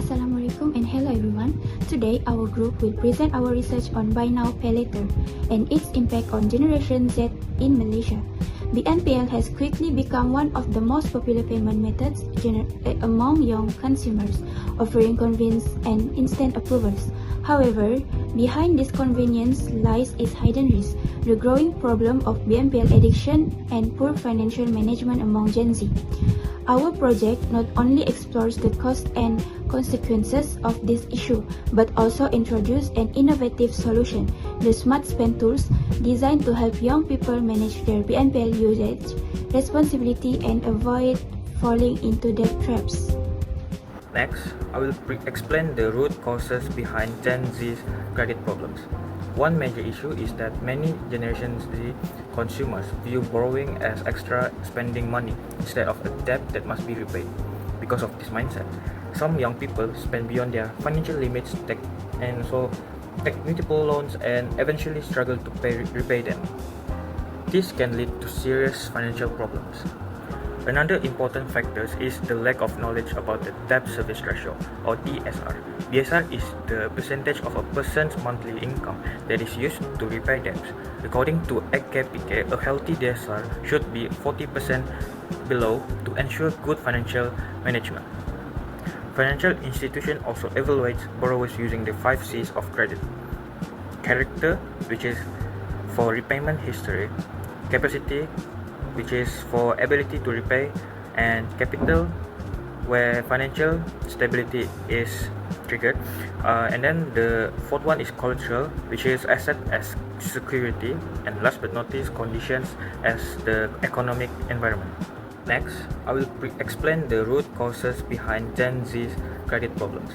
Assalamualaikum and hello everyone. Today our group will present our research on Buy Now Pay Later and its impact on Generation Z in Malaysia. BNPL has quickly become one of the most popular payment methods among young consumers, offering convenience and instant approvals. However, behind this convenience lies its hidden risk, the growing problem of BNPL addiction and poor financial management among Gen Z. Our project not only explores the costs and consequences of this issue, but also introduces an innovative solution, the Smart Spend tools, designed to help young people manage their BNPL usage responsibility and avoid falling into debt traps. Next, I will explain the root causes behind Gen Z's credit problems. One major issue is that many Generation Z consumers view borrowing as extra spending money instead of a debt that must be repaid. Because of this mindset, some young people spend beyond their financial limits and so take multiple loans and eventually struggle to repay them. This can lead to serious financial problems. Another important factor is the lack of knowledge about the debt service ratio or DSR. DSR is the percentage of a person's monthly income that is used to repay debts. According to KPK, a healthy DSR should be 40% below to ensure good financial management. Financial institution also evaluates borrowers using the 5 C's of credit: character, which is for repayment history; capacity, which is for ability to repay; and capital, where financial stability is triggered. And then the fourth one is cultural, which is asset as security, and last but not least, conditions as the economic environment. Next, I will explain the root causes behind Gen Z's credit problems.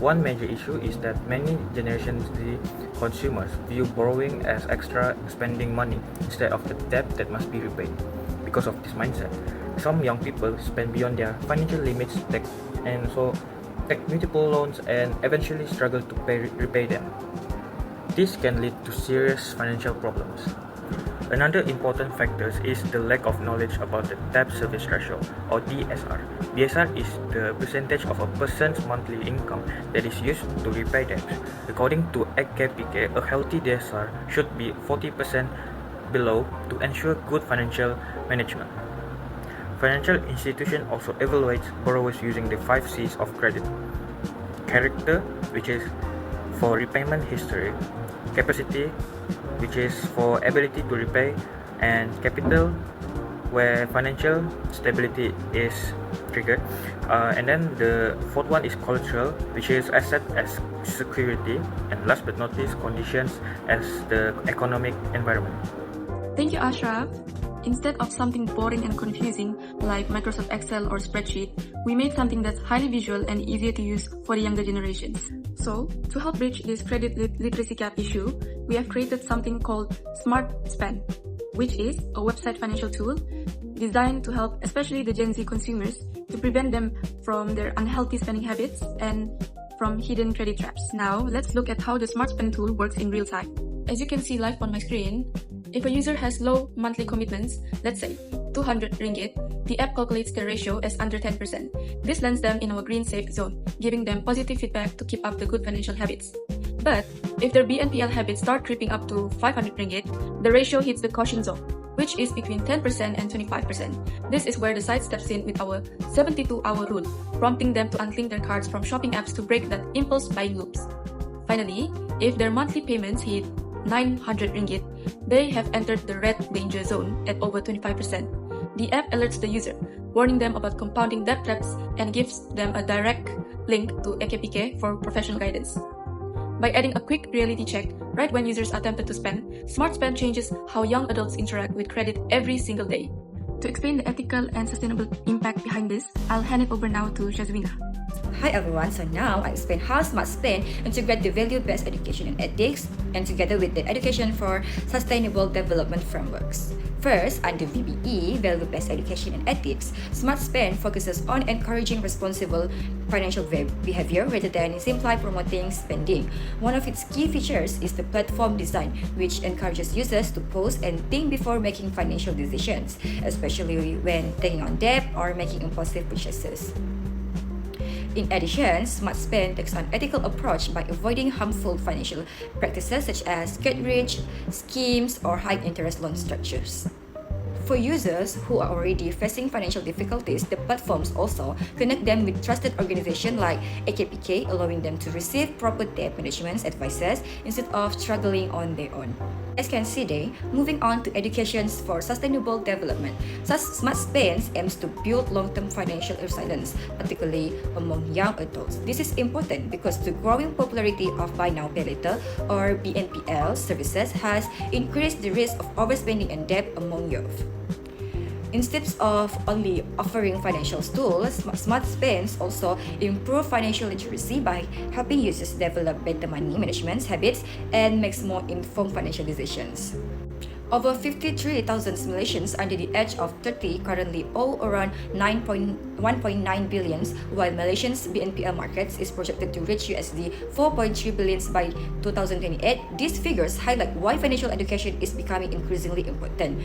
One major issue is that many Generation Z consumers view borrowing as extra spending money instead of a debt that must be repaid. Because of this mindset, some young people spend beyond their financial limits and so take multiple loans and eventually struggle to repay them. This can lead to serious financial problems. Another important factor is the lack of knowledge about the debt service ratio or DSR. DSR is the percentage of a person's monthly income that is used to repay debts. According to KPK, a healthy DSR should be 40% below to ensure good financial management. Financial institution also evaluates borrowers using the 5 C's of credit: character, which is for repayment history; capacity, which is for ability to repay; and capital, where financial stability is triggered. And then the fourth one is cultural, which is asset as security, and last but not least, conditions as the economic environment. Thank you, Ashraf. Instead of something boring and confusing like Microsoft Excel or spreadsheet, we made something that's highly visual and easier to use for the younger generations. So, to help bridge this credit literacy gap issue, we have created something called Smart Spend, which is a website financial tool designed to help especially the Gen Z consumers to prevent them from their unhealthy spending habits and from hidden credit traps. Now, let's look at how the Smart Spend tool works in real time. As you can see live on my screen, if a user has low monthly commitments, let's say 200 ringgit, the app calculates their ratio as under 10%. This lands them in our green safe zone, giving them positive feedback to keep up the good financial habits. But if their BNPL habits start creeping up to 500 ringgit, the ratio hits the caution zone, which is between 10% and 25%. This is where the site steps in with our 72-hour rule, prompting them to unlink their cards from shopping apps to break that impulse buying loops. Finally, if their monthly payments hit 900 ringgit, they have entered the red danger zone at over 25%. The app alerts the user, warning them about compounding debt traps and gives them a direct link to KPK for professional guidance. By adding a quick reality check right when users are tempted to spend, Smart Spend changes how young adults interact with credit every single day. To explain the ethical and sustainable impact behind this, I'll hand it over now to Shazwina. Hi everyone, so now I explain how Smart Spend integrate the value-based education and ethics and together with the education for sustainable development frameworks. First, under VBE, Value-Based Education and Ethics, Smart Spend focuses on encouraging responsible financial behavior rather than simply promoting spending. One of its key features is the platform design, which encourages users to pause and think before making financial decisions, especially when taking on debt or making impulsive purchases. In addition, Smart Spend takes an ethical approach by avoiding harmful financial practices such as get-rich schemes or high-interest loan structures. For users who are already facing financial difficulties, the platforms also connect them with trusted organizations like AKPK, allowing them to receive proper debt management advices instead of struggling on their own. As can see today, moving on to education for sustainable development. Smart Spend aims to build long-term financial resilience, particularly among young adults. This is important because the growing popularity of Buy Now Pay Later or BNPL services has increased the risk of overspending and debt among youth. Instead of only offering financial tools, Smart Spends also improve financial literacy by helping users develop better money management habits and make more informed financial decisions. Over 53,000 Malaysians under the age of 30 currently owe around 1.9 billion, while Malaysia's BNPL market is projected to reach USD 4.3 billion by 2028. These figures highlight why financial education is becoming increasingly important.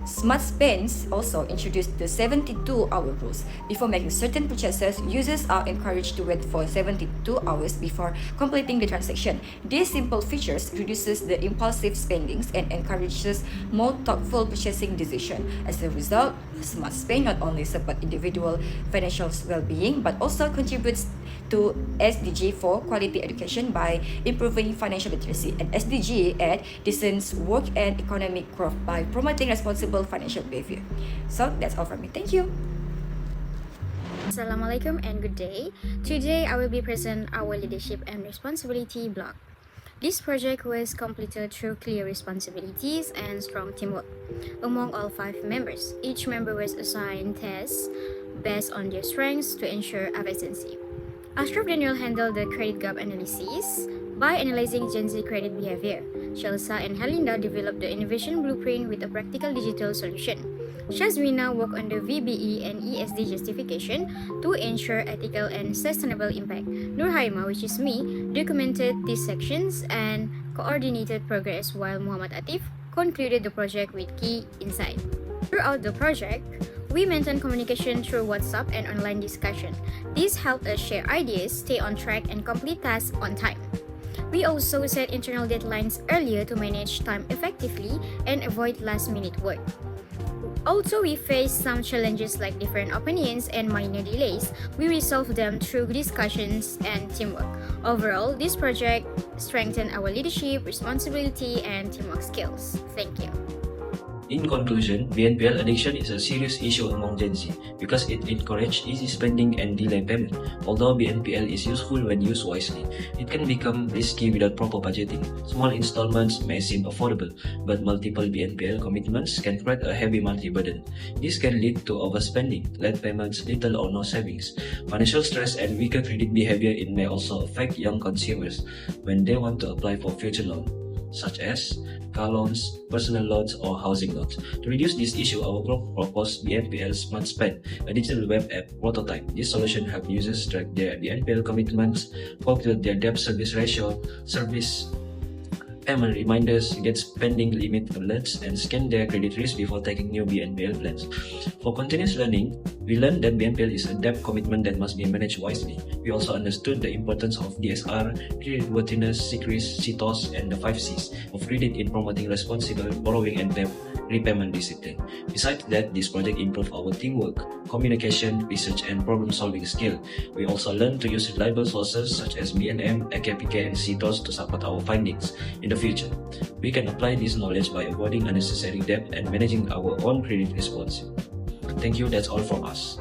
Smart Spends also introduced the 72-hour rules. Before making certain purchases, users are encouraged to wait for 72 hours before completing the transaction. These simple features reduces the impulsive spendings and encourages more thoughtful purchasing decisions. As a result, Smart Spend not only supports individual financial well-being but also contributes to SDG 4 quality education by improving financial literacy, and SDG 8 decent work and economic growth by promoting responsible financial behavior. So that's all from me. Thank you. Assalamualaikum and good day. Today I will be present our leadership and responsibility block. This project was completed through clear responsibilities and strong teamwork among all 5 members. Each member was assigned tasks based on their strengths to ensure efficiency. Ashraf Daniel handled the credit gap analysis by analyzing Genz credit behavior. Shelsa and Helinda developed the innovation blueprint with a practical digital solution. Shazwina worked on the VBE and ESG justification to ensure ethical and sustainable impact. Nurhaima, which is me, documented these sections and coordinated progress, while Muhammad Atif concluded the project with key insight. Throughout the project, we maintain communication through WhatsApp and online discussion. This helped us share ideas, stay on track, and complete tasks on time. We also set internal deadlines earlier to manage time effectively and avoid last-minute work. Although we faced some challenges like different opinions and minor delays, we resolved them through discussions and teamwork. Overall, this project strengthened our leadership, responsibility, and teamwork skills. Thank you. In conclusion, BNPL addiction is a serious issue among Gen Z because it encourages easy spending and delay payment. Although BNPL is useful when used wisely, it can become risky without proper budgeting. Small installments may seem affordable, but multiple BNPL commitments can create a heavy monthly burden. This can lead to overspending, late payments, little or no savings. Financial stress and weaker credit behavior may also affect young consumers when they want to apply for future loans, such as car loans, personal loans, or housing loans. To reduce this issue, our group proposed BNPL Smart Spend, a digital web app prototype. This solution helps users track their BNPL commitments, calculate their debt service ratio, service payment reminders, get spending limit alerts, and scan their credit risk before taking new BNPL plans. For continuous learning, we learned that BNPL is a debt commitment that must be managed wisely. We also understood the importance of DSR, creditworthiness, secrecy, CTOS, and the 5 Cs of credit in promoting responsible borrowing and repayment discipline. Besides that, this project improved our teamwork, communication, research, and problem-solving skill. We also learned to use reliable sources such as BNM, AKPK, and CTOS to support our findings. In the future, we can apply this knowledge by avoiding unnecessary debt and managing our own credit responsibly. Thank you, that's all from us.